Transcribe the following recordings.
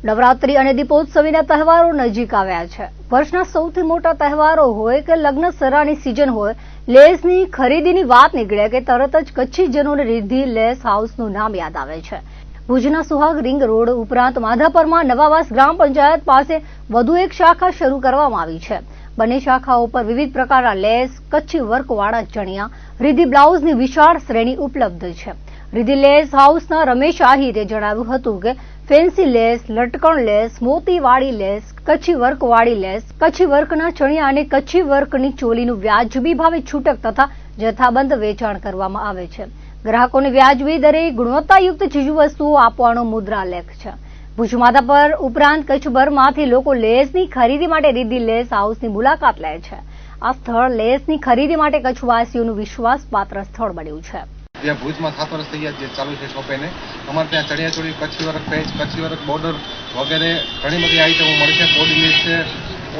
નવરાત્રી અને દીપોત્સવીના તહેવારો નજીક આવ્યા છે। વર્ષના સૌથી મોટા તહેવારો હોય કે લગ્ન સરાની સિઝન હોય, લેસની ખરીદીની વાત નીકળે કે તરત જ કચ્છીજનોને રિદ્ધિ લેસ હાઉસનું નામ યાદ આવે છે। ભુજના સુહાગ રિંગ રોડ ઉપરાંત માધાપરમાં નવાવાસ ગ્રામ પંચાયત પાસે વધુ એક શાખા શરૂ કરવામાં આવી છે। બંને શાખાઓ પર વિવિધ પ્રકારના લેસ, કચ્છી વર્કવાળા ચણિયા, રિદ્ધિ બ્લાઉઝની વિશાળ શ્રેણી ઉપલબ્ધ છે। રિદ્ધિ લેસ હાઉસના રમેશ આહિરે જણાવ્યું હતું કે ફેન્સી લેસ, લટકણ લેસ, મોતીવાળી લેસ, કચ્છી વર્કવાળી લેસ, કચ્છી વર્કના ચણિયા અને કચ્છી વર્કની ચોલીનું વ્યાજબી ભાવે છૂટક તથા જથ્થાબંધ વેચાણ કરવામાં આવે છે। ગ્રાહકોને વ્યાજબી દરે ગુણવત્તાયુક્ત ચીજવસ્તુઓ આપવાનો મુદ્રાલેખ છે। ભુજ માધાપર ઉપરાંત કચ્છભરમાંથી લોકો લેસની ખરીદી માટે રિદ્ધિ લેસ હાઉસની મુલાકાત લે છે। આ સ્થળ લેસની ખરીદી માટે કચ્છવાસીઓનું વિશ્વાસપાત્ર સ્થળ બન્યું છે। જ્યાં ભુજમાં 7 વર્ષ થઈ ગયા જે ચાલુ છે શોપેને, અમારે ત્યાં chaniya choli, Kutchi work patch, Kutchi work border વગેરે ઘણી બધી આઈટમો મળે છે। બોડી લેસ છે,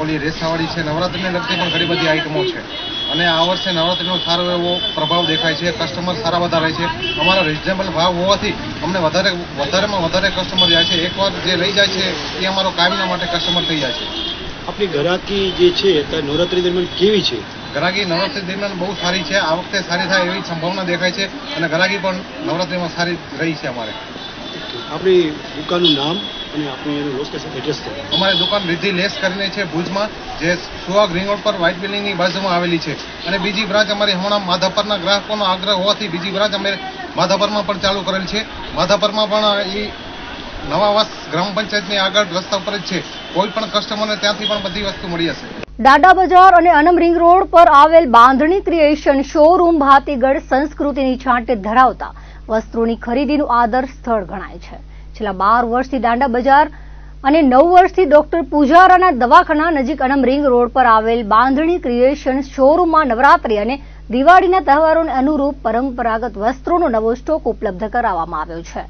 ઓલી રેસાવાળી છે, નવરાત્રીને લગતી પણ ઘણી બધી આઈટમો છે અને આ વર્ષે નવરાત્રીનો સારો એવો પ્રભાવ દેખાય છે। કસ્ટમર સારા વધારે છે। અમારા રિઝનેબલ ભાવ હોવાથી અમને વધારેમાં વધારે કસ્ટમર જાય છે। એકવાર જે લઈ જાય છે એ અમારો કાયમના માટે કસ્ટમર થઈ જાય છે। આપણી ગ્રાહકી જે છે તે નવરાત્રી દરમિયાન કેવી છે? ગ્રાહકી નવરાત્રી દરમિયાન બહુ સારી છે। આ વખતે સારી થાય એવી સંભાવના દેખાય છે અને ગ્રાહકી પણ નવરાત્રીમાં સારી રહી છે। અમારે આપણી દુકાનનું નામ અને આપણી લોકેશન એડ્રેસ છે? અમારી દુકાન રિદ્ધિ લેસ કરીને છે ભુજમાં, જે સુહાગ રિંગ રોડ પર વ્હાઇટ બિલ્ડિંગની બાજુમાં આવેલી છે અને બીજી બ્રાન્ચ અમારી હમણાં માધાપરના ગ્રાહકોનો આગ્રહ હોવાથી બીજી બ્રાન્ચ અમે માધાપરમાં પણ ચાલુ કરેલ છે। માધાપરમાં પણ એ નવાવાસ ગ્રામ પંચાયતની આગળ રસ્તા પર જ છે। કોઈ પણ કસ્ટમરને ત્યાંથી પણ બધી વસ્તુ મળી જશે। દાંડા બજાર અને અનમ રિંગ રોડ પર આવેલ બાંધણી ક્રિએશન શોરૂમ ભાતીગઢ સંસ્કૃતિની છાંટ ધરાવતા વસ્ત્રોની ખરીદીનું આદર્શ સ્થળ ગણાય છે। છેલ્લા 12 વર્ષથી દાંડા બજાર અને 9 વર્ષથી ડોક્ટર પૂજારાના દવાખાના નજીક અનમ રિંગ રોડ પર આવેલ બાંધણી ક્રિએશન શોરૂમમાં નવરાત્રી અને દિવાળીના તહેવારોને અનુરૂપ પરંપરાગત વસ્ત્રોનો નવો સ્ટોક ઉપલબ્ધ કરાવવામાં આવ્યો છે।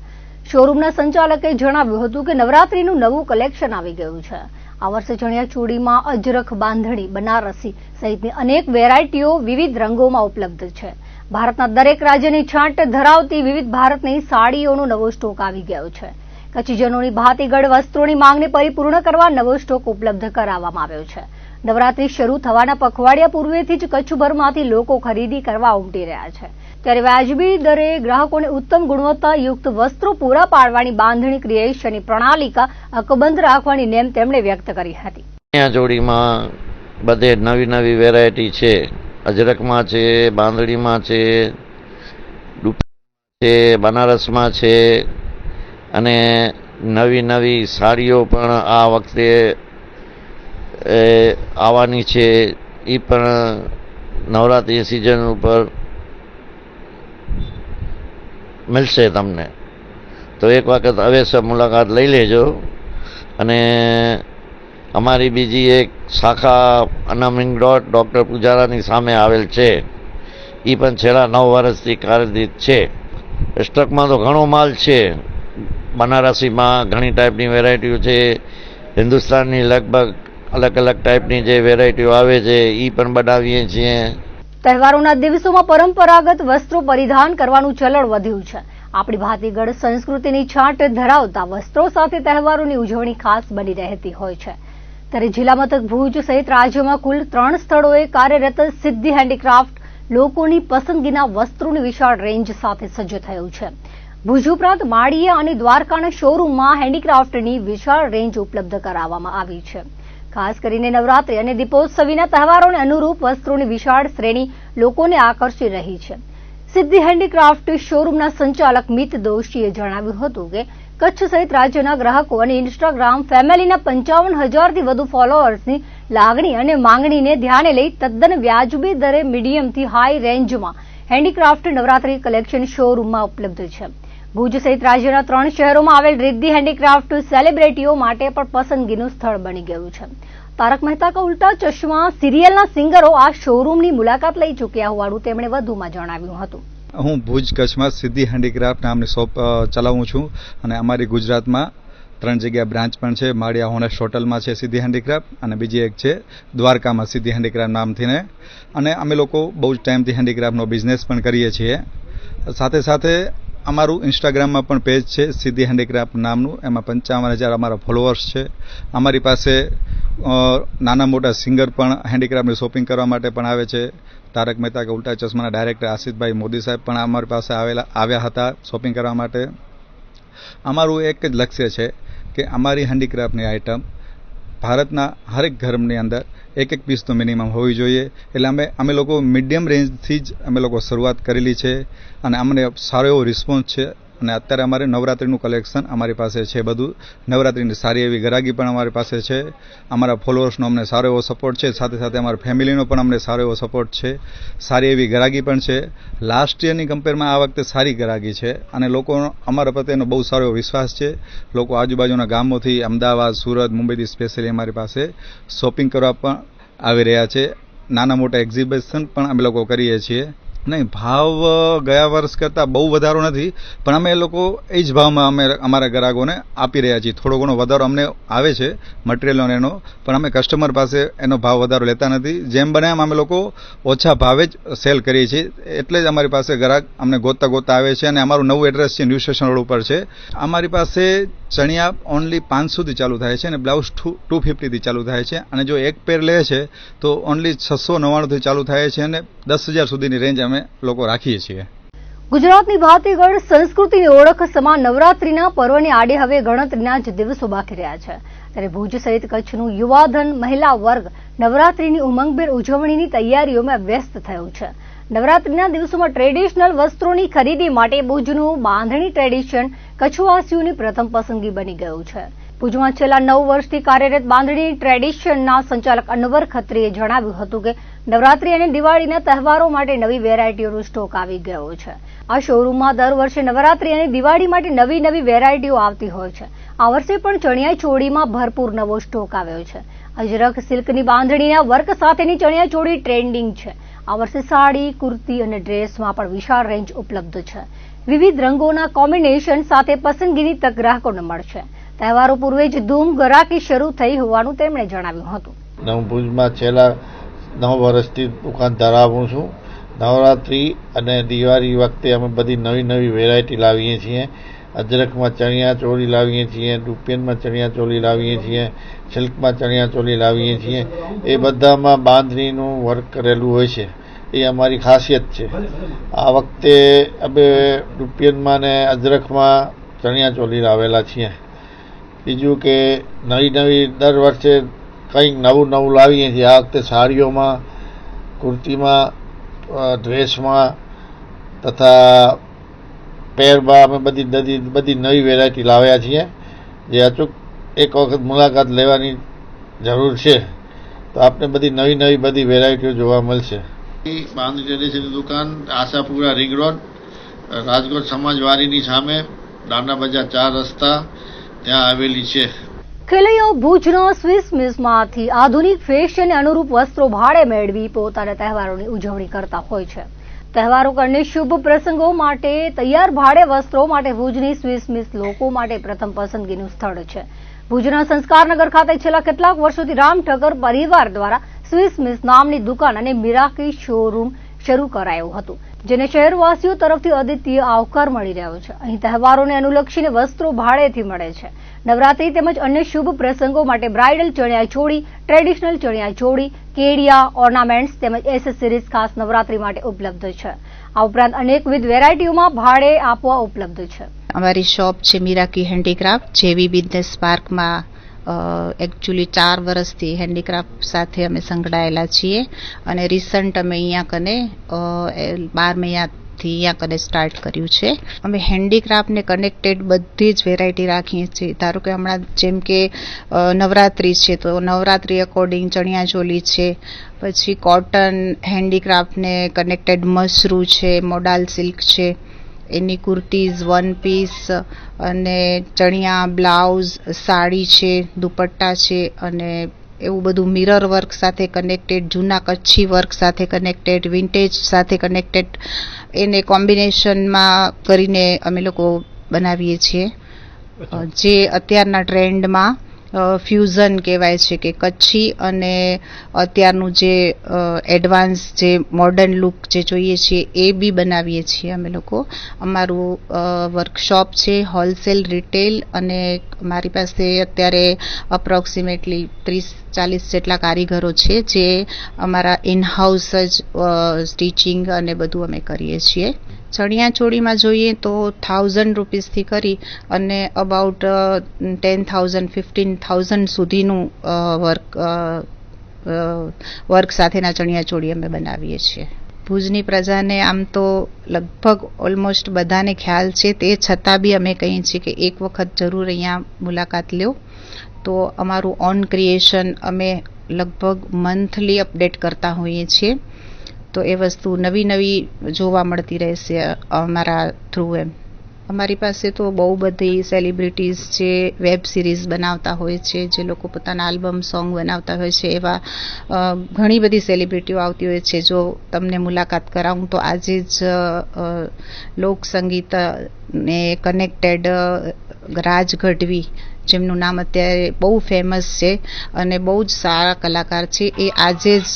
શોરૂમના સંચાલકે જણાવ્યું હતું કે નવરાત્રીનું નવું કલેક્શન આવી ગયું છે। આ વર્ષે ચણિયાચોળીમાં અજરખ, બાંધણી, બનારસી સહિતની અનેક વેરાયટીઓ વિવિધ રંગોમાં ઉપલબ્ધ છે। ભારતના દરેક રાજ્યની છાંટ ધરાવતી વિવિધ ભારતની સાડીઓનો નવો સ્ટોક આવી ગયો છે। કચ્છીજનોની ભાતીગઢ વસ્ત્રોની માંગને પરિપૂર્ણ કરવા નવો સ્ટોક ઉપલબ્ધ કરાવવામાં આવ્યો છે। નવરાત્રી શરૂ થવાના પખવાડિયા પૂર્વેથી જ કચ્છભરમાંથી લોકો ખરીદી કરવા ઉમટી રહ્યા છે, ત્યારે વાજબી દરે ગ્રાહકોને ઉત્તમ ગુણવત્તાયુક્ત વસ્ત્રો પૂરા પાડવાની બાંધણી ક્રિએશનની પ્રણાલિકા અકબંધ રાખવાની નેમ તેમણે વ્યક્ત કરી હતી। ચણિયાચોળીમાં બધે નવી વેરાયટી છે। અજરકમાં છે, બાંધણીમાં છે, દુપટ્ટા છે, બનારસમાં છે અને નવી સાડીઓ પણ આ વખતે આવવાની છે। એ પણ નવરાત્રી સિઝન ઉપર મળશે તમને, તો એક વખત અવશ્ય મુલાકાત લઈ લેજો। અને અમારી બીજી એક શાખા અનમ રિંગ રોડ ડોક્ટર પૂજારાની સામે આવેલ છે, એ પણ છેલ્લા 9 વર્ષથી કાર્યરત છે। સ્ટોકમાં તો ઘણો માલ છે। બનારસીમાં ઘણી ટાઈપની વેરાયટીઓ છે। હિન્દુસ્તાનની લગભગ અલગ ટાઈપની જે વેરાયટીઓ આવે છે એ પણ બનાવીએ છીએ। તહેવારોના દિવસોમાં પરંપરાગત વસ્ત્રો પરિધાન કરવાનું ચલણ વધ્યું છે। આપણી ભાતીગઢ સંસ્કૃતિની છાંટ ધરાવતા વસ્ત્રો સાથે તહેવારોની ઉજવણી ખાસ બની રહેતી હોય છે, ત્યારે જિલ્લા મથક ભુજ સહિત રાજ્યમાં કુલ 3 સ્થળોએ કાર્યરત સિદ્ધિ હેન્ડીક્રાફ્ટ લોકોની પસંદગીના વસ્ત્રોની વિશાળ રેન્જ સાથે સજ્જ થયું છે। ભુજ ઉપરાંત માળિયા અને દ્વારકાના શોરૂમમાં હેન્ડીક્રાફ્ટની વિશાળ રેન્જ ઉપલબ્ધ કરાવવામાં આવી છે। ખાસ કરીને નવરાત્રી અને દીપોત્સવીના તહેવારોને અનુરૂપ વસ્ત્રોની વિશાળ શ્રેણી લોકોને આકર્ષી રહી છે। સિદ્ધિ હેન્ડીક્રાફ્ટ શોરૂમના સંચાલક મિત દોશીએ જણાવ્યું હતું કે કચ્છ સહિત રાજ્યના ગ્રાહકો અને ઇન્સ્ટાગ્રામ ફેમિલીના 55,000થી વધુ ફોલોઅર્સની લાગણી અને માંગણીને ધ્યાને લઈ તદ્દન વ્યાજબી દરે મીડિયમથી હાઈ રેન્જમાં હેન્ડીક્રાફ્ટ નવરાત્રી કલેક્શન શોરૂમમાં ઉપલબ્ધ છે। ભુજ સહિત રાજ્યના 3 શહેરોમાં આવેલ રિદ્ધિ હેન્ડીક્રાફ્ટ સેલિબ્રિટીઓ માટે પણ પસંદગીનું સ્થળ બની ગયું છે। તારક મહેતા કા ઉલ્ટા ચશ્મા સિરિયલના સિંગરો આ શોરૂમની મુલાકાત લઈ ચૂક્યા હોવાનું તેમણે વધુમાં જણાવ્યું હતું। હું ભુજ કચ્છમાં સિદ્ધિ હેન્ડીક્રાફ્ટ નામની શોપ ચલાવું છું અને અમારી ગુજરાતમાં 3 જગ્યા બ્રાન્ચ પણ છે। માળિયા હોનેસ્ટ હોટલમાં છે સિદ્ધિ હેન્ડીક્રાફ્ટ અને બીજી એક છે દ્વારકામાં સિદ્ધિ હેન્ડીક્રાફ્ટ નામથી અને અમે લોકો બહુ જ ટાઈમથી હેન્ડીક્રાફ્ટનો બિઝનેસ પણ કરીએ છીએ। સાથે અમારું ઇન્સ્ટાગ્રામમાં પણ પેજ છે સિદ્ધિ હેન્ડીક્રાફ્ટ નામનું, એમાં 55,000 અમારા ફોલોઅર્સ છે. અમારી પાસે નાના મોટા સિંગર પણ હેન્ડીક્રાફ્ટની શોપિંગ કરવા માટે પણ આવે છે. તારક મહેતા કે ઉલ્ટા ચશ્માના ડાયરેક્ટર આશિષભાઈ મોદી સાહેબ પણ અમારી પાસે આવ્યા હતા શોપિંગ કરવા માટે. અમારું એક જ લક્ષ્ય છે કે અમારી હેન્ડીક્રાફ્ટની આઇટમ ભારતના હરેક ઘરની અંદર એક પીસ તો મિનિમમ હોવી જોઈએ. એટલે અમે લોકો મીડિયમ રેન્જથી જ અમે લોકો શરૂઆત કરેલી છે અને અમને સારો એવો રિસ્પોન્સ છે. અને અત્યારે અમારે નવરાત્રિનું કલેક્શન અમારી પાસે છે બધું. નવરાત્રિની સારી એવી ગરાગી પણ અમારી પાસે છે. અમારા ફોલોઅર્સનો અમને સારો એવો સપોર્ટ છે, સાથે સાથે અમારા ફેમિલીનો પણ અમને સારો એવો સપોર્ટ છે. સારી એવી ગરાગી પણ છે. લાસ્ટ યરની કમ્પેરમાં આ વખતે સારી ગરાગી છે અને લોકોનો અમારા પ્રત્યેનો બહુ સારો એવો વિશ્વાસ છે. લોકો આજુબાજુના ગામોથી અમદાવાદ, સુરત, મુંબઈથી સ્પેશિયલી અમારી પાસે શોપિંગ કરવા પણ આવી રહ્યા છે. નાના મોટા એક્ઝિબિશન પણ અમે લોકો કરીએ છીએ. નહીં, ભાવ ગયા વર્ષ કરતાં બહુ વધારો નથી, પણ અમે લોકો એ જ ભાવમાં અમે અમારા ગ્રાહકોને આપી રહ્યા છીએ. થોડો ઘણો વધારો અમને આવે છે મટીરિયલનો એનો, પણ અમે કસ્ટમર પાસે એનો ભાવ વધારો લેતા નથી. જેમ બને એમ અમે લોકો ઓછા ભાવે જ સેલ કરીએ છીએ. એટલે જ અમારી પાસે ગ્રાહક અમને ગોતતા આવે છે. અને અમારું નવું એડ્રેસ છે ન્યૂ સ્ટેશન રોડ ઉપર છે. અમારી પાસે ચણિયા ઓનલી 500 થી ચાલુ થાય છે અને બ્લાઉઝ 250 થી ચાલુ થાય છે. અને જો એક પેર લે છે તો ઓનલી 699 થી ચાલુ થાય છે અને 10,000 સુધીની રેન્જ અમે લોકો રાખીએ છીએ. ગુજરાતની ભાતીગળ સંસ્કૃતિની ઓળખ સમાન નવરાત્રીના પર્વની આડે હવે ગણતરીના જ દિવસો બાકી રહ્યા છે. ત્યારે ભુજ સહિત કચ્છનું યુવાધન મહિલા વર્ગ નવરાત્રીની ઉમંગભેર ઉજવણીની તૈયારીઓમાં વ્યસ્ત થયું છે. નવરાત્રીના દિવસોમાં ટ્રેડિશનલ વસ્ત્રોની ખરીદી માટે ભુજનું બાંધણી ટ્રેડિશન કચ્છવાસીઓની પ્રથમ પસંદગી બની ગયું છે. ભુજમાં છેલ્લા 9 વર્ષથી કાર્યરત બાંધણી ટ્રેડિશનના સંચાલક અનવર ખત્રીએ જણાવ્યું હતું કે નવરાત્રી અને દિવાળીના તહેવારો માટે નવી વેરાયટીઓનો સ્ટોક આવી ગયો છે. આ શોરૂમમાં દર વર્ષે નવરાત્રી અને દિવાળી માટે નવી વેરાયટીઓ આવતી હોય છે. આ વર્ષે પણ ચણિયા ચોળીમાં ભરપૂર નવો સ્ટોક આવ્યો છે. અજરક સિલ્કની બાંધણીના વર્ક સાથેની ચણિયા ચોળી ટ્રેન્ડિંગ છે. આ વર્ષે સાડી, કુર્તી અને ડ્રેસમાં પણ વિશાળ રેન્જ ઉપલબ્ધ છે. વિવિધ રંગોના કોમ્બિનેશન સાથે પસંદગીની તક ગ્રાહકોને મળશે. તહેવારો પૂર્વે જ ધૂમ ગરાકી શરૂ થઈ હોવાનું તેમણે જણાવ્યું હતું. હું ભુજમાં છેલ્લા 9 વર્ષથી દુકાન ધરાવું છું. નવરાત્રી અને દિવાળી વખતે અમે બધી નવી વેરાયટી લાવીએ છીએ. અજરકમાં ચણિયા ચોળી લાવીએ છીએ, રૂપિયનમાં ચણિયા ચોળી લાવીએ છીએ, સિલ્કમાં ચણિયા ચોળી લાવીએ છીએ. એ બધામાં બાંધણીનું વર્ક કરેલું હોય છે. એ અમારી ખાસિયત છે. આ વખતે અમે રૂપિયનમાં ને અજરકમાં ચણિયા ચોળી લાવેલા છીએ. બીજું કે નવી દર વર્ષે કંઈક નવું લાવીએ છીએ. આ વખતે સાડીઓમાં, કુર્તીમાં, ડ્રેસમાં તથા પહેરમાં અમે બધી નવી વેરાયટી લાવ્યા છીએ. જે અચૂક એક વખત મુલાકાત લેવાની જરૂર છે તો આપણે બધી નવી બધી વેરાયટીઓ જોવા મળશે. બાંધણી ટ્રેડિશનની દુકાન આશાપુરા રિંગ રોડ, રાજકોટ સમાજવાડીની સામે, નાના બજાર 4 રસ્તા ત્યાં આવેલી છે. ખેલૈયાઓ ભુજના સ્વિસ મિસમાંથી આધુનિક ફેશનને અનુરૂપ વસ્ત્રો ભાડે મેળવી પોતાના તહેવારોની ઉજવણી કરતા હોય છે. તહેવારો અને શુભ પ્રસંગો માટે તૈયાર ભાડે વસ્ત્રો માટે ભુજની સ્વિસ મિસ લોકો માટે પ્રથમ પસંદગીનું સ્થળ છે. ભુજના સંસ્કારનગર ખાતે છેલ્લા કેટલાક વર્ષોથી રામ ઠક્કર પરિવાર દ્વારા સ્વિસ મિસ નામની દુકાન અને મિરાકી શોરૂમ શરૂ કરાયું હતું, જેને શહેરવાસીઓ તરફથી અદ્વિતીય આવકાર મળી રહ્યો છે. અહીં તહેવારોને અનુલક્ષીને વસ્ત્રો ભાડેથી મળે છે. નવરાત્રી તેમજ અન્ય શુભ પ્રસંગો માટે બ્રાઇડલ ચણિયા ચોળી, ટ્રેડિશનલ ચણિયા ચોળી, કેડિયા, ઓર્નામેન્ટ્સ તેમજ એસેસરીઝ ખાસ નવરાત્રી માટે ઉપલબ્ધ છે. આ ઉપરાંત અનેકવિધ વેરાયટીઓમાં ભાડે આપવા ઉપલબ્ધ છે. અમારી શોપ છે મિરાકી હેન્ડીક્રાફ્ટ, જેવી બિઝનેસ પાર્કમાં. એકચ્યુઅલી 4 વર્ષથી હેન્ડીક્રાફ્ટ સાથે અમે સંકળાયેલા છીએ અને રિસન્ટ અમે અહીંયા કને 12 મહિનાથી અહીંયા કને સ્ટાર્ટ કર્યું છે. અમે હેન્ડીક્રાફ્ટને કનેક્ટેડ બધી જ વેરાયટી રાખીએ છીએ. ધારો કે હમણાં જેમ કે નવરાત્રી છે તો નવરાત્રી અકોર્ડિંગ ચણિયા ચોલી છે, પછી કોટન હેન્ડીક્રાફ્ટને કનેક્ટેડ મસરૂ છે, મોડાલ સિલ્ક છે, એની કુર્તીઝ, 1 પીસ અને ચણિયા, બ્લાઉઝ, સાડી છે, દુપટ્ટા છે અને એવું બધું મિરર વર્ક સાથે કનેક્ટેડ, જૂના કચ્છી વર્ક સાથે કનેક્ટેડ, વિન્ટેજ સાથે કનેક્ટેડ એને કોમ્બિનેશનમાં કરીને અમે લોકો બનાવીએ છીએ. જે અત્યારના ટ્રેન્ડમાં ફ્યુઝન કહેવાય છે કે કચ્છી અને અત્યારનું જે એડવાન્સ જે મોડર્ન લુક જે જોઈએ છીએ એ બી બનાવીએ છીએ અમે લોકો. અમારું વર્કશોપ છે હોલસેલ, રિટેલ, અને મારી પાસે અત્યારે અપ્રોક્સિમેટલી 30-40 જેટલા કારીગરો છે જે અમારા ઇનહાઉસ જ સ્ટિચિંગ અને બધું અમે કરીએ છીએ. ચણિયાચોળીમાં જોઈએ તો 1000 રૂપીસથી કરી અને અબાઉટ 10,000-15,000 સુધીનું વર્ક સાથેના ચણિયાચોળી અમે બનાવીએ છીએ. ભુજની પ્રજાને આમ તો લગભગ ઓલમોસ્ટ બધાને ખ્યાલ છે, તે છતાં બી અમે કહીએ છીએ કે એક વખત જરૂર અહીંયા મુલાકાત લ્યો. તો અમારું ઓન ક્રિએશન અમે લગભગ મંથલી અપડેટ કરતા હોઈએ છીએ, તો એ વસ્તુ નવી જોવા મળતી રહેશે અમારા થ્રુ. અમારી પાસે તો બહુ બધી સેલિબ્રિટીઝ છે, વેબ સિરીઝ બનાવતા હોય છે, જે લોકો પોતાના આલ્બમ સોંગ બનાવતા હોય છે, એવા ઘણી બધી સેલિબ્રિટીઓ આવતી હોય છે. જો તમને મુલાકાત કરાવું તો આજે જ લોકસંગીત ને કનેક્ટેડ રાજ ગઢવી, જેમનું નામ અત્યારે બહુ ફેમસ છે અને બહુ જ સારા કલાકાર છે, એ આજે જ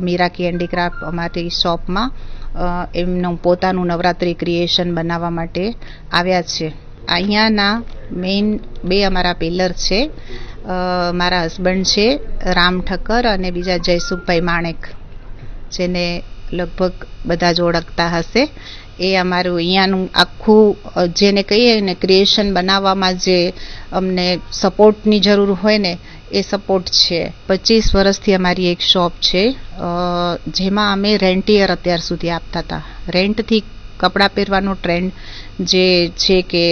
મીરાકી હેન્ડીક્રાફ્ટ અમારી શોપમાં એમનું પોતાનું નવરાત્રિ ક્રિએશન બનાવવા માટે આવ્યા છે. અહીંયાના મેઇન 2 અમારા પિલર છે. મારા હસબન્ડ છે રામ ઠક્કર અને બીજા જયસુખભાઈ માણેક, જેને લગભગ બધા જ ઓળખતા હશે. એ અમારું અહીંયાનું આખું જેને કહીએ ને ક્રિએશન બનાવવામાં જે અમને સપોર્ટની જરૂર હોય ને એ સપોર્ટ છે. 25 વર્ષથી અમારી એક શોપ છે, જેમાં અમે રેન્ટિયર અત્યાર સુધી આપતા હતા. રેન્ટથી કપડાં પહેરવાનો ટ્રેન્ડ જે છે કે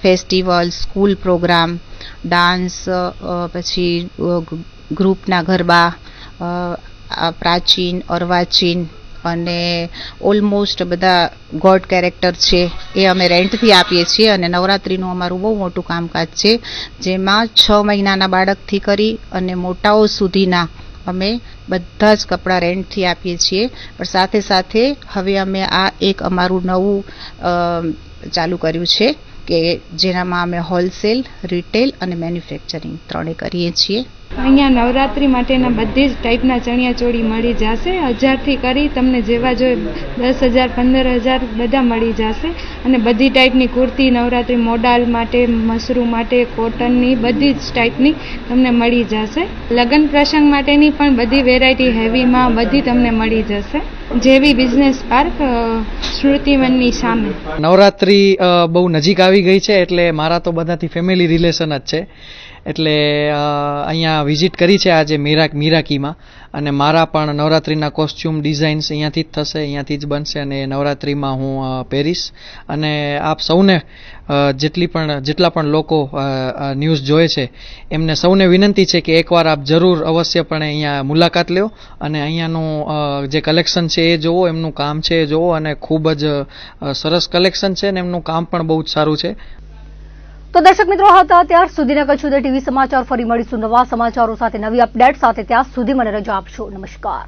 ફેસ્ટિવલ, સ્કૂલ પ્રોગ્રામ, ડાન્સ, પછી ગ્રુપના ગરબા, પ્રાચીન, અર્વાચીન અને ઓલમોસ્ટ બધા ગોડ કેરેક્ટર છે એ અમે રેન્ટથી આપીએ છીએ. અને નવરાત્રિનું અમારું બહુ મોટું કામકાજ છે, જેમાં 6 મહિનાના બાળકથી કરી અને મોટાઓ સુધીના અમે બધા જ કપડાં રેન્ટથી આપીએ છીએ. પણ સાથે સાથે હવે અમે આ એક અમારું નવું ચાલુ કર્યું છે કે જેનામાં અમે હોલસેલ, રિટેલ અને મેન્યુફેક્ચરિંગ 3 કરીએ છીએ. અહીંયા નવરાત્રી માટેના બધી જ ટાઈપના ચણિયાચોળી મળી જશે. 1000થી કરી તમને જેવા જોઈએ 10,000, 15,000 બધા મળી જશે. અને બધી ટાઈપની કુર્તી નવરાત્રી મોડાલ માટે, મશરૂમ માટે, કોટનની બધી જ ટાઈપની તમને મળી જશે. લગ્ન પ્રસંગ માટેની પણ બધી વેરાયટી હેવીમાં બધી તમને મળી જશે. જેવી બિઝનેસ પાર્ક સ્મૃતિવનની સામે. નવરાત્રી બહુ નજીક આવી ગઈ છે, એટલે મારા તો બધાથી ફેમિલી રિલેશન જ છે, એટલે અહીંયા વિઝિટ કરી છે આજે મીરાકીમાં. અને મારા પણ નવરાત્રિના કોસ્ચ્યુમ ડિઝાઇન્સ અહીંયાથી જ થશે, અહીંયાથી જ બનશે અને નવરાત્રિમાં હું પહેરીશ. અને આપ સૌને જેટલા પણ લોકો ન્યૂઝ જોવે છે એમને સૌને વિનંતી છે કે એકવાર આપ જરૂર અવશ્યપણે અહીંયા મુલાકાત લ્યો અને અહીંયાનું જે કલેક્શન છે એ જોવો, એમનું કામ છે એ જોવો. અને ખૂબ જ સરસ કલેક્શન છે અને એમનું કામ પણ બહુ જ સારું છે. તો દર્શક મિત્રો, હતા ત્યાર સુધીના કચ્છ ઉદય ટીવી સમાચાર. ફરી મળીશું નવા સમાચારો સાથે, નવી અપડેટ સાથે. ત્યાં સુધી મને રજા આપશો. નમસ્કાર.